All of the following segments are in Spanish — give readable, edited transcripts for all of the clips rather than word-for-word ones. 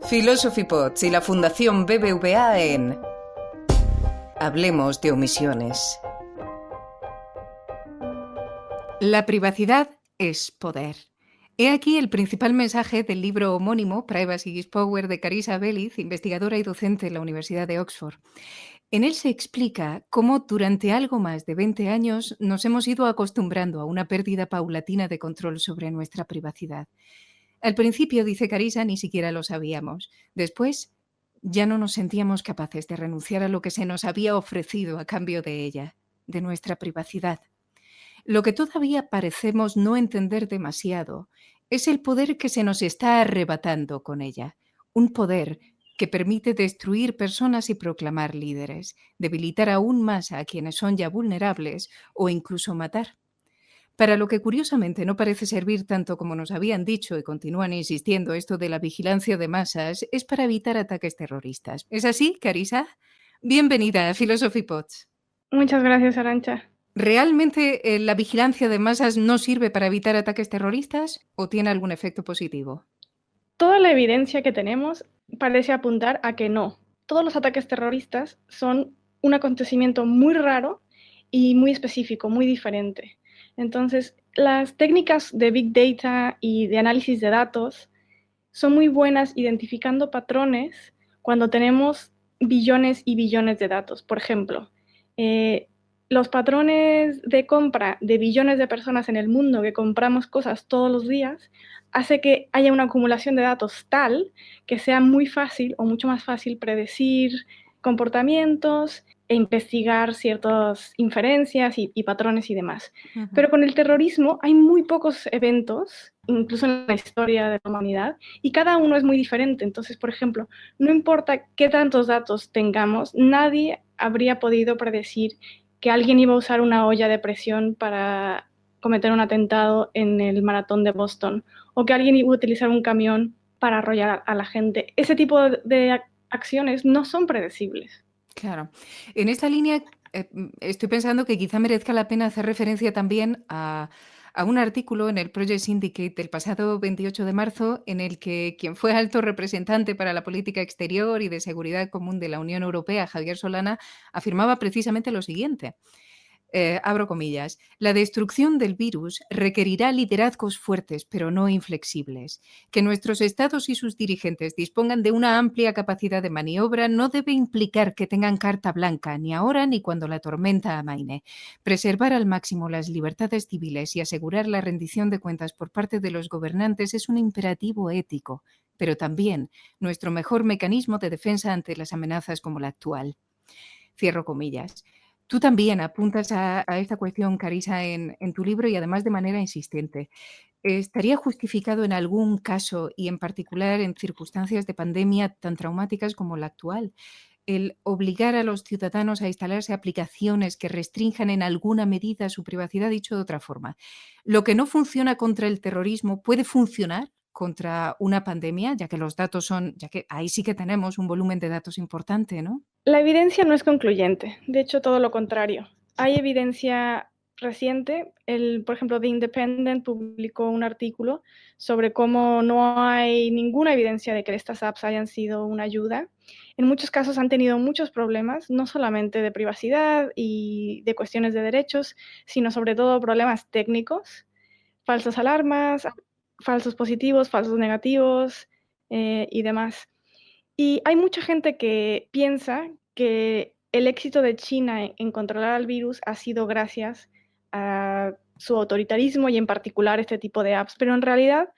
Philosophy Pods y la Fundación BBVA en Hablemos de omisiones. La privacidad es poder. He aquí el principal mensaje del libro homónimo Privacy is Power de Carissa Belliz, investigadora y docente en la Universidad de Oxford. En él se explica cómo durante algo más de 20 años nos hemos ido acostumbrando a una pérdida paulatina de control sobre nuestra privacidad. Al principio, dice Carissa, ni siquiera lo sabíamos. Después, ya no nos sentíamos capaces de renunciar a lo que se nos había ofrecido a cambio de ella, de nuestra privacidad. Lo que todavía parecemos no entender demasiado es el poder que se nos está arrebatando con ella. Un poder que permite destruir personas y proclamar líderes, debilitar aún más a quienes son ya vulnerables o incluso matar. Para lo que curiosamente no parece servir tanto como nos habían dicho y continúan insistiendo esto de la vigilancia de masas, es para evitar ataques terroristas. ¿Es así, Carissa? Bienvenida a Philosophy Pods. Muchas gracias, Arantxa. ¿Realmente la vigilancia de masas no sirve para evitar ataques terroristas o tiene algún efecto positivo? Toda la evidencia que tenemos parece apuntar a que no. Todos los ataques terroristas son un acontecimiento muy raro y muy específico, muy diferente. Entonces, las técnicas de Big Data y de análisis de datos son muy buenas identificando patrones cuando tenemos billones y billones de datos. Por ejemplo, los patrones de compra de billones de personas en el mundo que compramos cosas todos los días hace que haya una acumulación de datos tal que sea muy fácil o mucho más fácil predecir comportamientos e investigar ciertas inferencias y patrones y demás. Ujú. Pero con el terrorismo hay muy pocos eventos, incluso en la historia de la humanidad, y cada uno es muy diferente. Entonces, por ejemplo, no importa qué tantos datos tengamos, nadie habría podido predecir que alguien iba a usar una olla de presión para cometer un atentado en el maratón de Boston, o que alguien iba a utilizar un camión para arrollar a la gente. Ese tipo de acciones no son predecibles. Claro. En esta línea estoy pensando que quizá merezca la pena hacer referencia también a un artículo en el Project Syndicate del pasado 28 de marzo en el que quien fue alto representante para la política exterior y de seguridad común de la Unión Europea, Javier Solana, afirmaba precisamente lo siguiente. Abro comillas, la destrucción del virus requerirá liderazgos fuertes, pero no inflexibles. Que nuestros estados y sus dirigentes dispongan de una amplia capacidad de maniobra no debe implicar que tengan carta blanca, ni ahora ni cuando la tormenta amaine. Preservar al máximo las libertades civiles y asegurar la rendición de cuentas por parte de los gobernantes es un imperativo ético, pero también nuestro mejor mecanismo de defensa ante las amenazas como la actual. Cierro comillas. Tú también apuntas a esta cuestión, Carissa, en tu libro y además de manera insistente. ¿Estaría justificado en algún caso y en particular en circunstancias de pandemia tan traumáticas como la actual el obligar a los ciudadanos a instalarse aplicaciones que restrinjan en alguna medida su privacidad? Dicho de otra forma, lo que no funciona contra el terrorismo puede funcionar contra una pandemia, ya que los datos son, ya que ahí sí que tenemos un volumen de datos importante, ¿no? La evidencia no es concluyente, de hecho todo lo contrario. Hay evidencia reciente, por ejemplo, The Independent publicó un artículo sobre cómo no hay ninguna evidencia de que estas apps hayan sido una ayuda. En muchos casos han tenido muchos problemas, no solamente de privacidad y de cuestiones de derechos, sino sobre todo problemas técnicos, falsas alarmas, falsos positivos, falsos negativos y demás. Y hay mucha gente que piensa que el éxito de China en controlar al virus ha sido gracias a su autoritarismo y en particular este tipo de apps, pero en realidad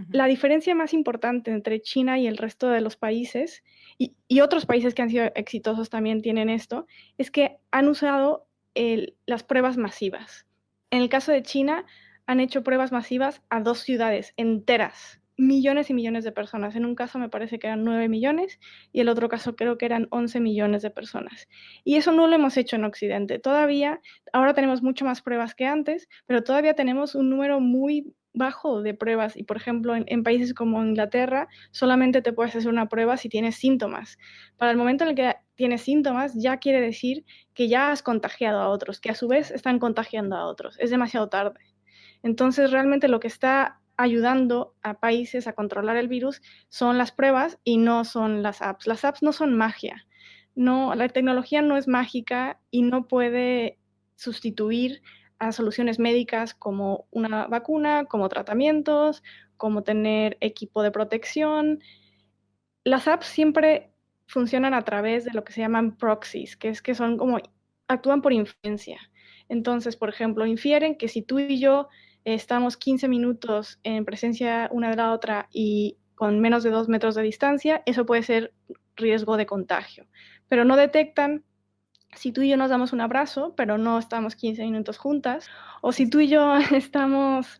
la diferencia más importante entre China y el resto de los países, y otros países que han sido exitosos también tienen esto, es que han usado las pruebas masivas. En el caso de China, han hecho pruebas masivas a 2 ciudades enteras, millones y millones de personas. En un caso me parece que eran 9 millones y el otro caso creo que eran 11 millones de personas. Y eso no lo hemos hecho en Occidente. Todavía, ahora tenemos mucho más pruebas que antes, pero todavía tenemos un número muy bajo de pruebas y, por ejemplo, en países como Inglaterra solamente te puedes hacer una prueba si tienes síntomas. Para el momento en el que tienes síntomas ya quiere decir que ya has contagiado a otros, que a su vez están contagiando a otros. Es demasiado tarde. Entonces, realmente lo que está ayudando a países a controlar el virus son las pruebas y no son las apps. Las apps no son magia. No, la tecnología no es mágica y no puede sustituir a soluciones médicas como una vacuna, como tratamientos, como tener equipo de protección. Las apps siempre funcionan a través de lo que se llaman proxies, que es que son como, actúan por inferencia. Entonces, por ejemplo, infieren que si tú y yo estamos 15 minutos en presencia una de la otra y con menos de 2 metros de distancia, eso puede ser riesgo de contagio. Pero no detectan si tú y yo nos damos un abrazo, pero no estamos 15 minutos juntas, o si tú y yo estamos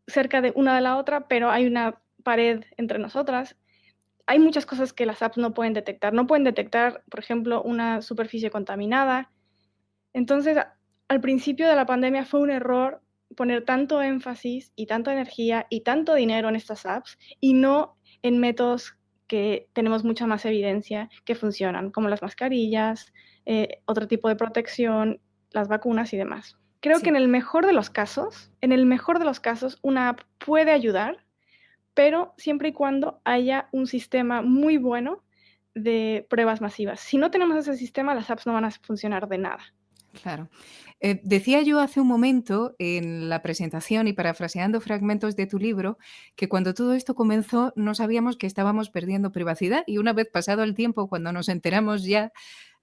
cerca de una de la otra, pero hay una pared entre nosotras. Hay muchas cosas que las apps no pueden detectar. No pueden detectar, por ejemplo, una superficie contaminada. Entonces, al principio de la pandemia fue un error poner tanto énfasis y tanta energía y tanto dinero en estas apps y no en métodos que tenemos mucha más evidencia que funcionan, como las mascarillas, otro tipo de protección, las vacunas y demás. Creo que Sí. en el mejor de los casos, una app puede ayudar, pero siempre y cuando haya un sistema muy bueno de pruebas masivas. Si no tenemos ese sistema, las apps no van a funcionar de nada. Claro. Decía yo hace un momento en la presentación y parafraseando fragmentos de tu libro que cuando todo esto comenzó no sabíamos que estábamos perdiendo privacidad y una vez pasado el tiempo, cuando nos enteramos ya,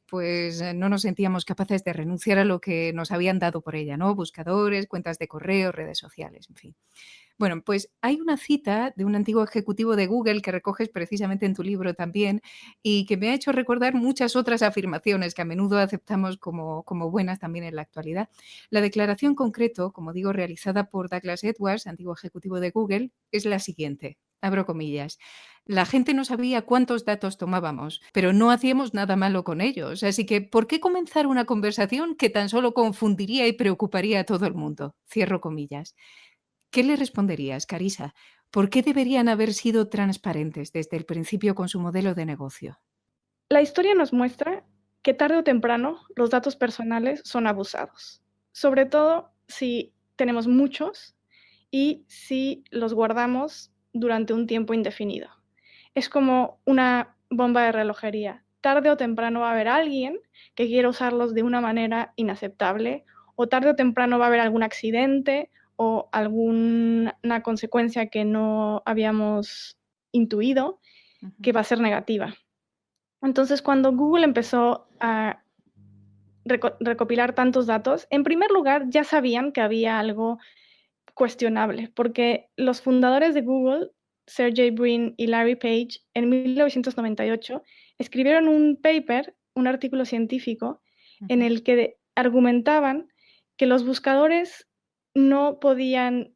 pues no nos sentíamos capaces de renunciar a lo que nos habían dado por ella, ¿no? Buscadores, cuentas de correo, redes sociales, en fin. Bueno, pues hay una cita de un antiguo ejecutivo de Google que recoges precisamente en tu libro también y que me ha hecho recordar muchas otras afirmaciones que a menudo aceptamos como buenas también en la actualidad. La declaración concreto, como digo, realizada por Douglas Edwards, antiguo ejecutivo de Google, es la siguiente. Abro comillas. La gente no sabía cuántos datos tomábamos, pero no hacíamos nada malo con ellos. Así que, ¿por qué comenzar una conversación que tan solo confundiría y preocuparía a todo el mundo? Cierro comillas. ¿Qué le responderías, Carissa? ¿Por qué deberían haber sido transparentes desde el principio con su modelo de negocio? La historia nos muestra que tarde o temprano los datos personales son abusados, sobre todo si tenemos muchos y si los guardamos durante un tiempo indefinido. Es como una bomba de relojería. Tarde o temprano va a haber alguien que quiera usarlos de una manera inaceptable, o tarde o temprano va a haber algún accidente o alguna consecuencia que no habíamos intuido que Ujú. va a ser negativa. Entonces, cuando Google empezó a recopilar tantos datos, en primer lugar ya sabían que había algo cuestionable, porque los fundadores de Google, Sergey Brin y Larry Page, en 1998 escribieron un paper, un artículo científico, en Ujú. el que argumentaban que los buscadores no podían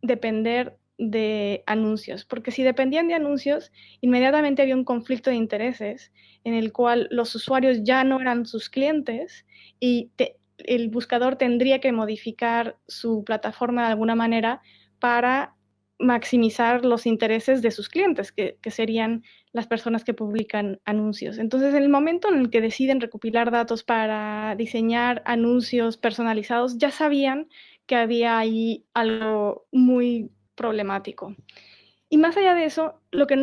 depender de anuncios, porque si dependían de anuncios, inmediatamente había un conflicto de intereses en el cual los usuarios ya no eran sus clientes y el buscador tendría que modificar su plataforma de alguna manera para maximizar los intereses de sus clientes, que serían las personas que publican anuncios. Entonces, en el momento en el que deciden recopilar datos para diseñar anuncios personalizados, ya sabían que había ahí algo muy problemático. Y más allá de eso, lo que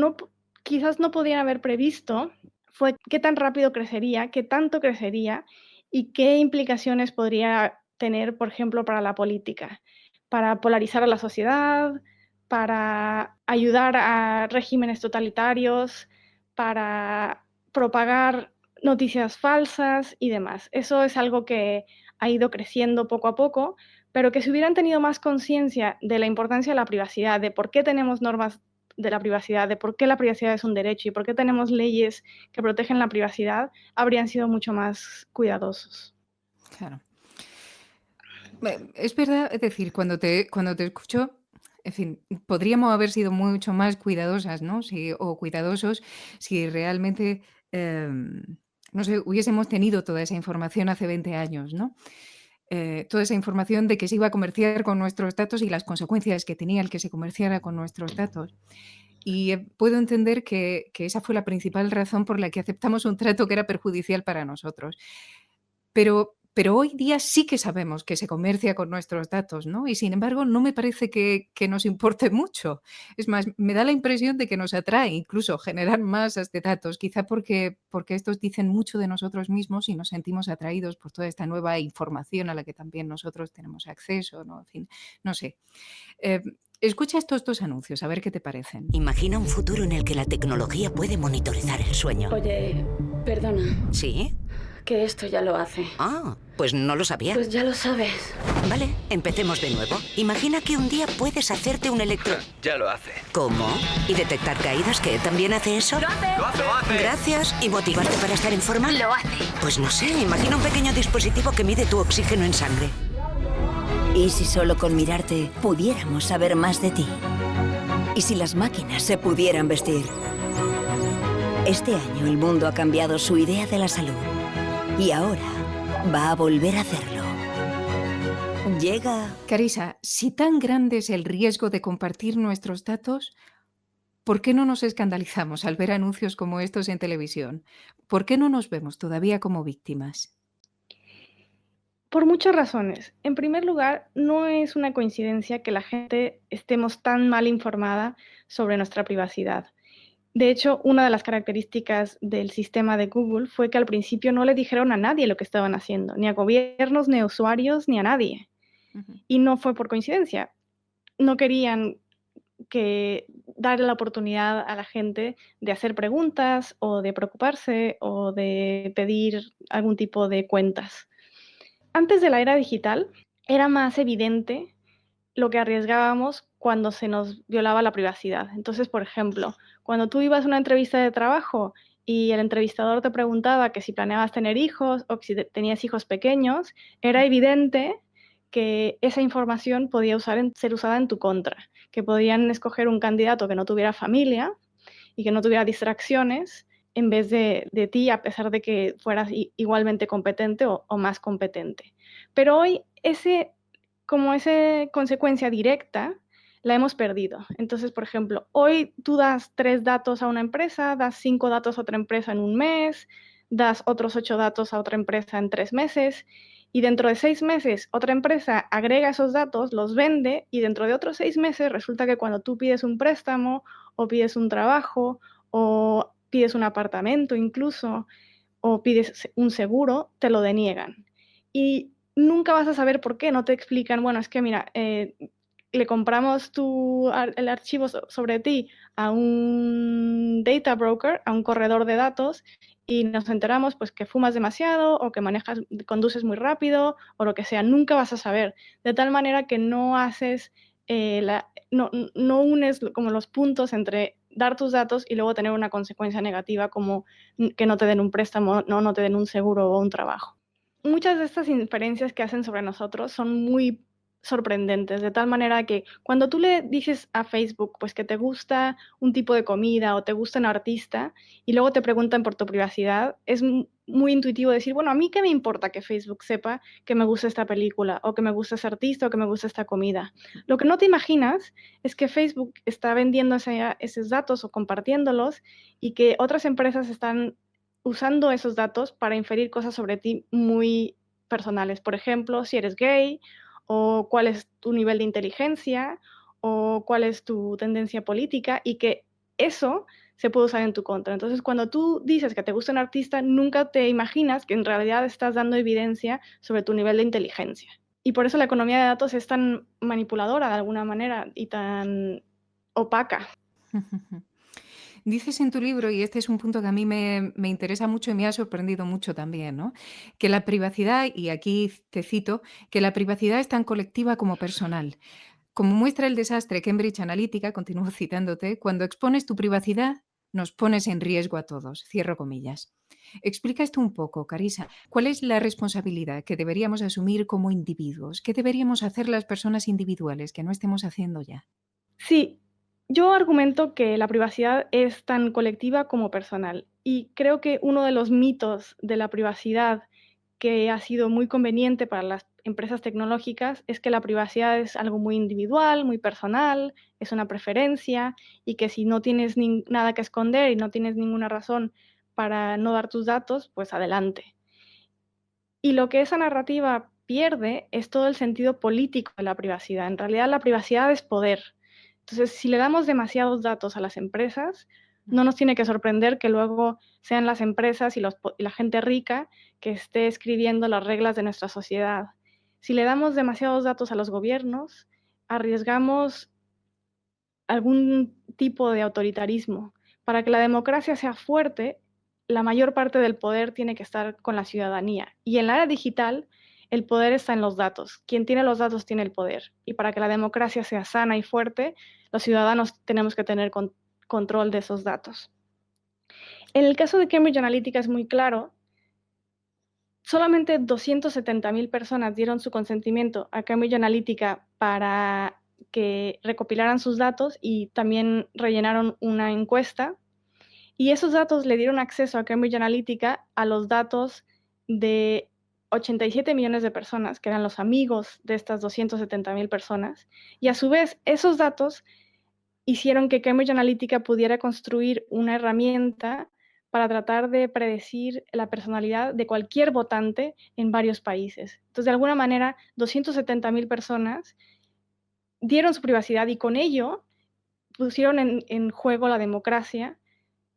quizás no podían haber previsto fue qué tan rápido crecería, qué tanto crecería y qué implicaciones podría tener, por ejemplo, para la política, para polarizar a la sociedad, para ayudar a regímenes totalitarios, para propagar noticias falsas y demás. Eso es algo que ha ido creciendo poco a poco, pero que si hubieran tenido más conciencia de la importancia de la privacidad, de por qué tenemos normas de la privacidad, de por qué la privacidad es un derecho y por qué tenemos leyes que protegen la privacidad, habrían sido mucho más cuidadosos. Claro. Es verdad, es decir, cuando te escucho, en fin, podríamos haber sido mucho más cuidadosas, ¿no? O cuidadosos si realmente, no sé, hubiésemos tenido toda esa información hace 20 años, ¿no? Toda esa información de que se iba a comerciar con nuestros datos y las consecuencias que tenía el que se comerciara con nuestros datos. Y puedo entender que esa fue la principal razón por la que aceptamos un trato que era perjudicial para nosotros. Pero Pero hoy día sí que sabemos que se comercia con nuestros datos, ¿no? Y sin embargo, no me parece que nos importe mucho. Es más, me da la impresión de que nos atrae incluso generar masas de datos, quizá porque estos dicen mucho de nosotros mismos y nos sentimos atraídos por toda esta nueva información a la que también nosotros tenemos acceso, ¿no? En fin, no sé. Eh, Escucha estos dos anuncios, a ver qué te parecen. Imagina un futuro en el que la tecnología puede monitorizar el sueño. Oye, perdona, ¿Sí? que esto ya lo hace. Ah, pues no lo sabía. Pues ya lo sabes. Vale, empecemos de nuevo. Imagina que un día puedes hacerte un electro... Ya lo hace. ¿Cómo? ¿Y detectar caídas que también hace eso? ¡Lo hace! Gracias. ¿Y motivarte para estar en forma? Lo hace. Pues no sé, imagina un pequeño dispositivo que mide tu oxígeno en sangre. ¿Y si solo con mirarte pudiéramos saber más de ti? ¿Y si las máquinas se pudieran vestir? Este año el mundo ha cambiado su idea de la salud. Y ahora va a volver a hacerlo. Llega... Carissa, si tan grande es el riesgo de compartir nuestros datos, ¿por qué no nos escandalizamos al ver anuncios como estos en televisión? ¿Por qué no nos vemos todavía como víctimas? Por muchas razones. En primer lugar, no es una coincidencia que la gente estemos tan mal informada sobre nuestra privacidad. De hecho, una de las características del sistema de Google fue que al principio no le dijeron a nadie lo que estaban haciendo, ni a gobiernos, ni a usuarios, ni a nadie. Y no fue por coincidencia. No querían darle la oportunidad a la gente de hacer preguntas o de preocuparse o de pedir algún tipo de cuentas. Antes de la era digital, era más evidente lo que arriesgábamos cuando se nos violaba la privacidad. Entonces, por ejemplo, cuando tú ibas a una entrevista de trabajo y el entrevistador te preguntaba que si planeabas tener hijos o que si tenías hijos pequeños, era evidente que esa información podía ser usada en tu contra, que podían escoger un candidato que no tuviera familia y que no tuviera distracciones en vez de ti, a pesar de que fueras igualmente competente o más competente. Pero hoy esa consecuencia directa la hemos perdido. Entonces, por ejemplo, hoy tú das 3 datos a una empresa, das 5 datos a otra empresa en un mes, das otros 8 datos a otra empresa en 3 meses, y dentro de 6 meses otra empresa agrega esos datos, los vende, y dentro de otros 6 meses resulta que cuando tú pides un préstamo o pides un trabajo o pides un apartamento incluso o pides un seguro, te lo deniegan. Y nunca vas a saber por qué, no te explican, bueno, es que mira, le compramos el archivo sobre ti a un data broker, a un corredor de datos, y nos enteramos pues que fumas demasiado o que conduces muy rápido o lo que sea. Nunca vas a saber, de tal manera que no haces, no unes como los puntos entre dar tus datos y luego tener una consecuencia negativa como que no te den un préstamo, no te den un seguro o un trabajo. Muchas de estas inferencias que hacen sobre nosotros son muy sorprendentes, de tal manera que cuando tú le dices a Facebook pues que te gusta un tipo de comida o te gusta un artista y luego te preguntan por tu privacidad, es muy intuitivo decir, bueno, a mí qué me importa que Facebook sepa que me gusta esta película o que me gusta ese artista o que me gusta esta comida. Lo que no te imaginas es que Facebook está vendiendo esos datos o compartiéndolos y que otras empresas están usando esos datos para inferir cosas sobre ti muy personales. Por ejemplo, si eres gay, o cuál es tu nivel de inteligencia, o cuál es tu tendencia política, y que eso se puede usar en tu contra. Entonces, cuando tú dices que te gusta un artista, nunca te imaginas que en realidad estás dando evidencia sobre tu nivel de inteligencia. Y por eso la economía de datos es tan manipuladora de alguna manera y tan opaca. Dices en tu libro, y este es un punto que a mí me interesa mucho y me ha sorprendido mucho también, ¿no? Que la privacidad, y aquí te cito, que la privacidad es tan colectiva como personal. Como muestra el desastre Cambridge Analytica, continúo citándote, cuando expones tu privacidad, nos pones en riesgo a todos. Cierro comillas. Explica esto un poco, Carissa. ¿Cuál es la responsabilidad que deberíamos asumir como individuos? ¿Qué deberíamos hacer las personas individuales que no estemos haciendo ya? Sí, yo argumento que la privacidad es tan colectiva como personal. Y creo que uno de los mitos de la privacidad que ha sido muy conveniente para las empresas tecnológicas es que la privacidad es algo muy individual, muy personal, es una preferencia y que si no tienes nada que esconder y no tienes ninguna razón para no dar tus datos, pues adelante. Y lo que esa narrativa pierde es todo el sentido político de la privacidad. En realidad la privacidad es poder. Entonces, si le damos demasiados datos a las empresas, no nos tiene que sorprender que luego sean las empresas y la gente rica que esté escribiendo las reglas de nuestra sociedad. Si le damos demasiados datos a los gobiernos, arriesgamos algún tipo de autoritarismo. Para que la democracia sea fuerte, la mayor parte del poder tiene que estar con la ciudadanía. Y en la era digital, el poder está en los datos. Quien tiene los datos tiene el poder. Y para que la democracia sea sana y fuerte, los ciudadanos tenemos que tener control de esos datos. En el caso de Cambridge Analytica es muy claro. Solamente 270,000 personas dieron su consentimiento a Cambridge Analytica para que recopilaran sus datos y también rellenaron una encuesta. Y esos datos le dieron acceso a Cambridge Analytica a los datos de 87 millones de personas, que eran los amigos de estas 270,000 personas. Y a su vez, esos datos hicieron que Cambridge Analytica pudiera construir una herramienta para tratar de predecir la personalidad de cualquier votante en varios países. Entonces, de alguna manera, 270,000 personas dieron su privacidad y con ello pusieron en juego la democracia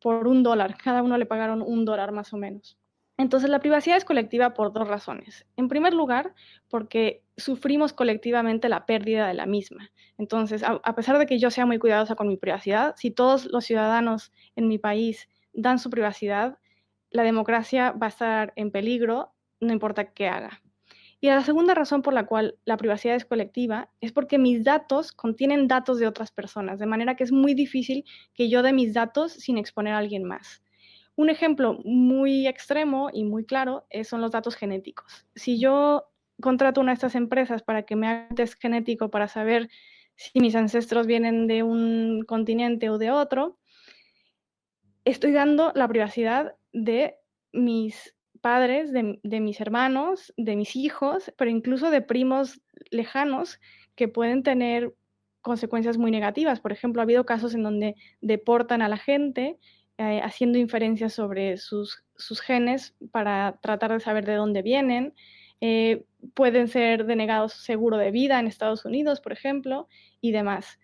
por $1. Cada uno le pagaron $1 más o menos. Entonces, la privacidad es colectiva por dos razones. En primer lugar, porque sufrimos colectivamente la pérdida de la misma. Entonces, a pesar de que yo sea muy cuidadosa con mi privacidad, si todos los ciudadanos en mi país dan su privacidad, la democracia va a estar en peligro, no importa qué haga. Y la segunda razón por la cual la privacidad es colectiva es porque mis datos contienen datos de otras personas, de manera que es muy difícil que yo dé mis datos sin exponer a alguien más. Un ejemplo muy extremo y muy claro son los datos genéticos. Si yo contrato una de estas empresas para que me haga un test genético para saber si mis ancestros vienen de un continente o de otro, estoy dando la privacidad de mis padres, de mis hermanos, de mis hijos, pero incluso de primos lejanos que pueden tener consecuencias muy negativas. Por ejemplo, ha habido casos en donde deportan a la gente haciendo inferencias sobre sus genes para tratar de saber de dónde vienen. Pueden ser denegados seguro de vida en Estados Unidos, por ejemplo, y demás.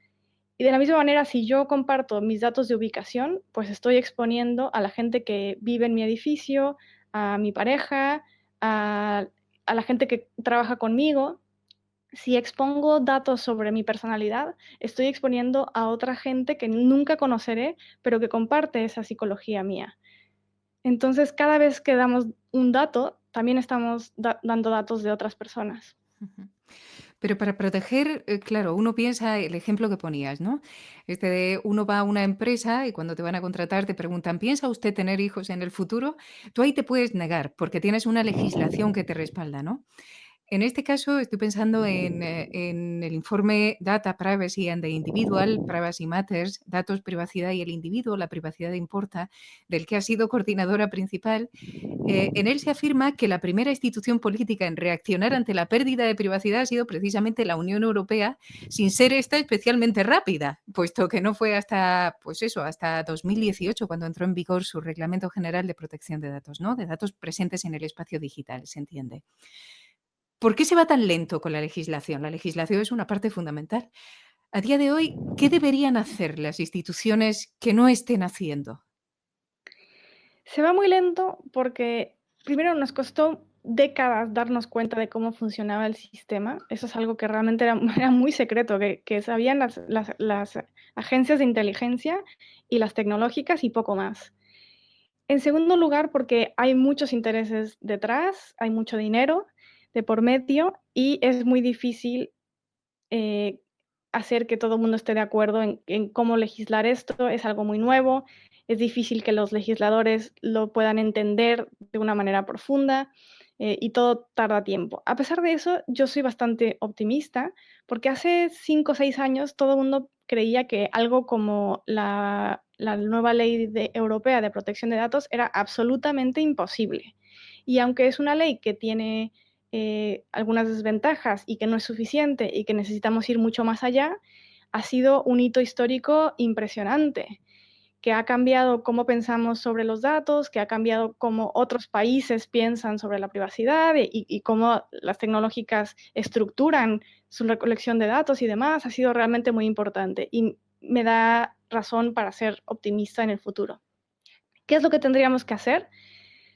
Y de la misma manera, si yo comparto mis datos de ubicación, pues estoy exponiendo a la gente que vive en mi edificio, a mi pareja, a la gente que trabaja conmigo. Si expongo datos sobre mi personalidad, estoy exponiendo a otra gente que nunca conoceré, pero que comparte esa psicología mía. Entonces, cada vez que damos un dato, también estamos dando datos de otras personas. Ujú. Pero para proteger, claro, uno piensa el ejemplo que ponías, ¿no? Este de uno va a una empresa y cuando te van a contratar te preguntan, ¿piensa usted tener hijos en el futuro? Tú ahí te puedes negar porque tienes una legislación que te respalda, ¿no? En este caso estoy pensando en el informe Data Privacy and the Individual, Privacy Matters, Datos, Privacidad y el Individuo, la privacidad importa, del que ha sido coordinadora principal. En él se afirma que la primera institución política en reaccionar ante la pérdida de privacidad ha sido precisamente la Unión Europea, sin ser esta especialmente rápida, puesto que no fue hasta, pues eso, hasta 2018 cuando entró en vigor su Reglamento General de Protección de Datos, ¿no? De datos presentes en el espacio digital, se entiende. ¿Por qué se va tan lento con la legislación? La legislación es una parte fundamental. A día de hoy, ¿qué deberían hacer las instituciones que no estén haciendo? Se va muy lento porque primero nos costó décadas darnos cuenta de cómo funcionaba el sistema. Eso es algo que realmente era muy secreto, que sabían las agencias de inteligencia y las tecnológicas y poco más. En segundo lugar, porque hay muchos intereses detrás, hay mucho dinero de por medio y es muy difícil hacer que todo el mundo esté de acuerdo en cómo legislar esto. Es algo muy nuevo, es difícil que los legisladores lo puedan entender de una manera profunda y todo tarda tiempo. A pesar de eso, yo soy bastante optimista porque hace 5 o 6 años todo el mundo creía que algo como la nueva ley europea de protección de datos era absolutamente imposible. Y aunque es una ley que tiene algunas desventajas y que no es suficiente y que necesitamos ir mucho más allá, ha sido un hito histórico impresionante. que ha cambiado cómo pensamos sobre los datos, que ha cambiado cómo otros países piensan sobre la privacidad y cómo las tecnológicas estructuran su recolección de datos y demás, ha sido realmente muy importante y me da razón para ser optimista en el futuro. ¿Qué es lo que tendríamos que hacer?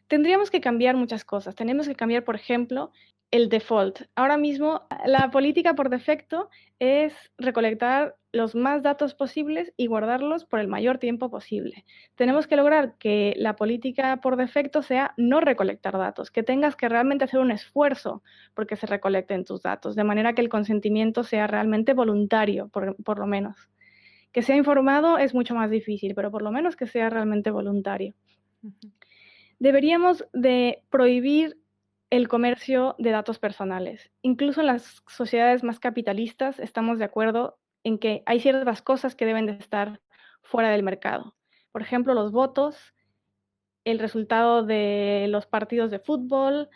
Tendríamos que cambiar muchas cosas. Tenemos que cambiar, por ejemplo, el default. Ahora mismo, la política por defecto es recolectar los más datos posibles y guardarlos por el mayor tiempo posible. Tenemos que lograr que la política por defecto sea no recolectar datos, que tengas que realmente hacer un esfuerzo porque se recolecten tus datos, de manera que el consentimiento sea realmente voluntario, por lo menos. Que sea informado es mucho más difícil, pero por lo menos que sea realmente voluntario. Deberíamos de prohibir el comercio de datos personales. Incluso en las sociedades más capitalistas estamos de acuerdo en que hay ciertas cosas que deben de estar fuera del mercado. Por ejemplo, los votos, el resultado de los partidos de fútbol,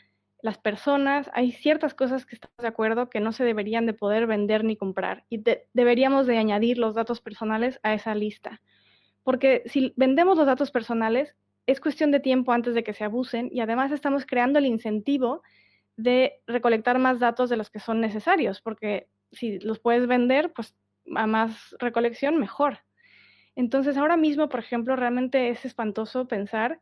las personas. Hay ciertas cosas que estamos de acuerdo que no se deberían de poder vender ni comprar y deberíamos de añadir los datos personales a esa lista. Porque si vendemos los datos personales, es cuestión de tiempo antes de que se abusen y además estamos creando el incentivo de recolectar más datos de los que son necesarios, porque si los puedes vender, pues a más recolección, mejor. Entonces, ahora mismo, por ejemplo, realmente es espantoso pensar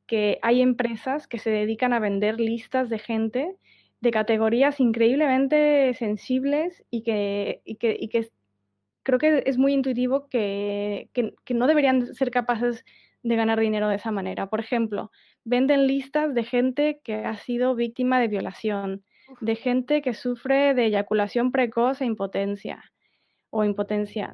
que hay empresas que se dedican a vender listas de gente de categorías increíblemente sensibles y que creo que es muy intuitivo que no deberían ser capaces de ganar dinero de esa manera. Por ejemplo, venden listas de gente que ha sido víctima de violación, de gente que sufre de eyaculación precoz e impotencia,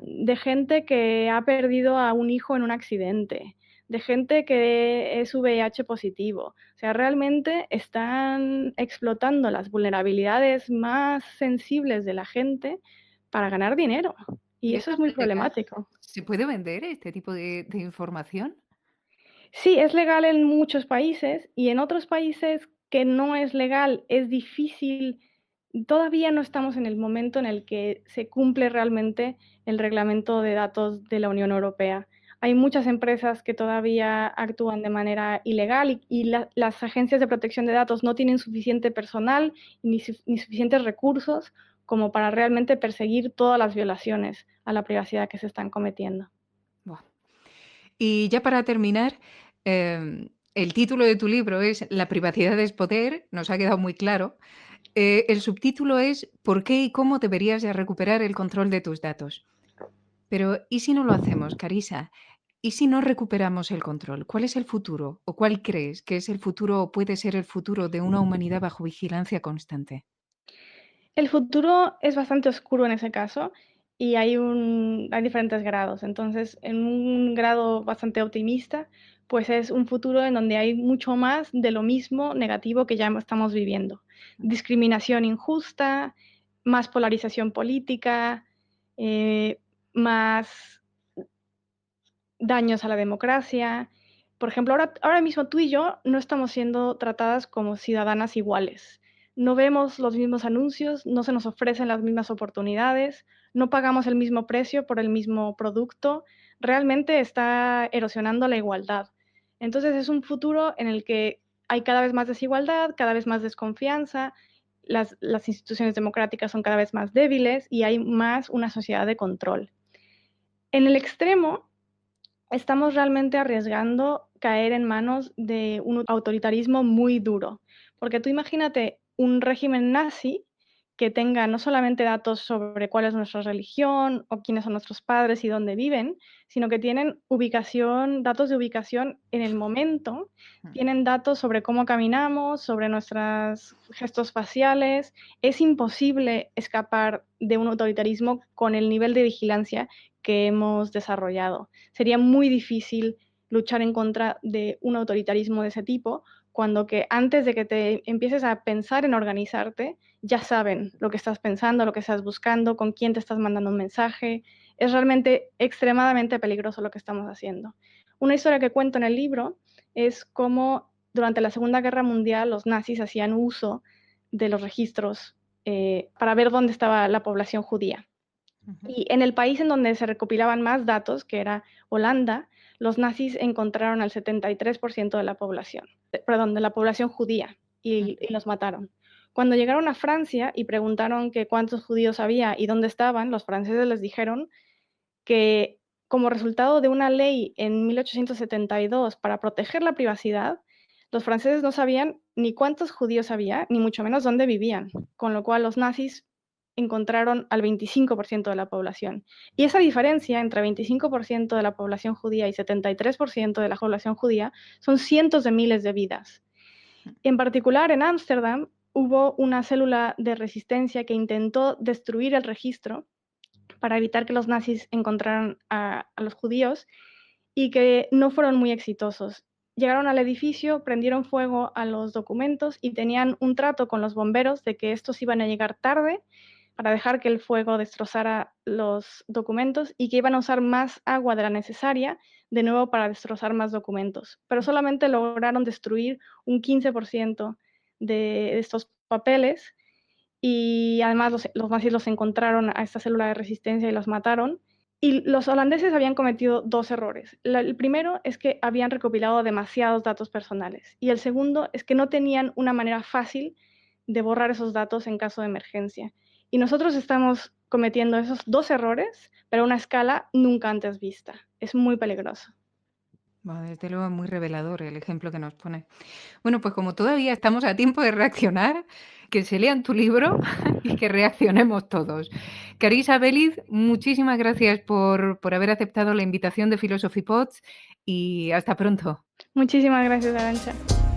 de gente que ha perdido a un hijo en un accidente, de gente que es VIH positivo. O sea, realmente están explotando las vulnerabilidades más sensibles de la gente para ganar dinero. Y eso es muy problemático. ¿Se puede vender este tipo de información? Sí, es legal en muchos países y en otros países que no es legal, es difícil. Todavía no estamos en el momento en el que se cumple realmente el reglamento de datos de la Unión Europea. Hay muchas empresas que todavía actúan de manera ilegal y las agencias de protección de datos no tienen suficiente personal ni suficientes recursos como para realmente perseguir todas las violaciones a la privacidad que se están cometiendo. Buah. Y ya para terminar, el título de tu libro es La privacidad es poder, nos ha quedado muy claro. El subtítulo es ¿Por qué y cómo deberías de recuperar el control de tus datos? Pero ¿y si no lo hacemos, Carissa? ¿Y si no recuperamos el control? ¿Cuál es el futuro? ¿O cuál crees que es el futuro o puede ser el futuro de una humanidad bajo vigilancia constante? El futuro es bastante oscuro en ese caso y hay diferentes grados. Entonces, en un grado bastante optimista, pues es un futuro en donde hay mucho más de lo mismo negativo que ya estamos viviendo. Discriminación injusta, más polarización política, más daños a la democracia. Por ejemplo, ahora mismo tú y yo no estamos siendo tratadas como ciudadanas iguales. No vemos los mismos anuncios, no se nos ofrecen las mismas oportunidades, no pagamos el mismo precio por el mismo producto. Realmente está erosionando la igualdad. Entonces es un futuro en el que hay cada vez más desigualdad, cada vez más desconfianza, las instituciones democráticas son cada vez más débiles y hay más una sociedad de control. En el extremo, estamos realmente arriesgando caer en manos de un autoritarismo muy duro. Porque tú imagínate un régimen nazi que tenga no solamente datos sobre cuál es nuestra religión o quiénes son nuestros padres y dónde viven, sino que tienen datos de ubicación en el momento, tienen datos sobre cómo caminamos, sobre nuestros gestos faciales. Es imposible escapar de un autoritarismo con el nivel de vigilancia que hemos desarrollado. Sería muy difícil luchar en contra de un autoritarismo de ese tipo, cuando que antes de que te empieces a pensar en organizarte, ya saben lo que estás pensando, lo que estás buscando, con quién te estás mandando un mensaje. Es realmente extremadamente peligroso lo que estamos haciendo. Una historia que cuento en el libro es cómo durante la Segunda Guerra Mundial los nazis hacían uso de los registros para ver dónde estaba la población judía. Y en el país en donde se recopilaban más datos, que era Holanda, los nazis encontraron al 73% de la población, perdón, de la población judía y los mataron. Cuando llegaron a Francia y preguntaron que cuántos judíos había y dónde estaban, los franceses les dijeron que como resultado de una ley en 1872 para proteger la privacidad, los franceses no sabían ni cuántos judíos había, ni mucho menos dónde vivían, con lo cual los nazis encontraron al 25% de la población. Y esa diferencia entre 25% de la población judía y 73% de la población judía son cientos de miles de vidas. En particular, en Ámsterdam hubo una célula de resistencia que intentó destruir el registro para evitar que los nazis encontraran a los judíos y que no fueron muy exitosos. Llegaron al edificio, prendieron fuego a los documentos y tenían un trato con los bomberos de que estos iban a llegar tarde para dejar que el fuego destrozara los documentos y que iban a usar más agua de la necesaria de nuevo para destrozar más documentos. Pero solamente lograron destruir un 15% de estos papeles y además los nazis los encontraron a esta célula de resistencia y los mataron. Y los holandeses habían cometido dos errores. El primero es que habían recopilado demasiados datos personales y el segundo es que no tenían una manera fácil de borrar esos datos en caso de emergencia. Y nosotros estamos cometiendo esos dos errores, pero a una escala nunca antes vista. Es muy peligroso. Bueno, desde luego es muy revelador el ejemplo que nos pone. Bueno, pues como todavía estamos a tiempo de reaccionar, que se lean tu libro y que reaccionemos todos. Carissa Belliz, muchísimas gracias por haber aceptado la invitación de Philosophy Pods y hasta pronto. Muchísimas gracias, Arantxa.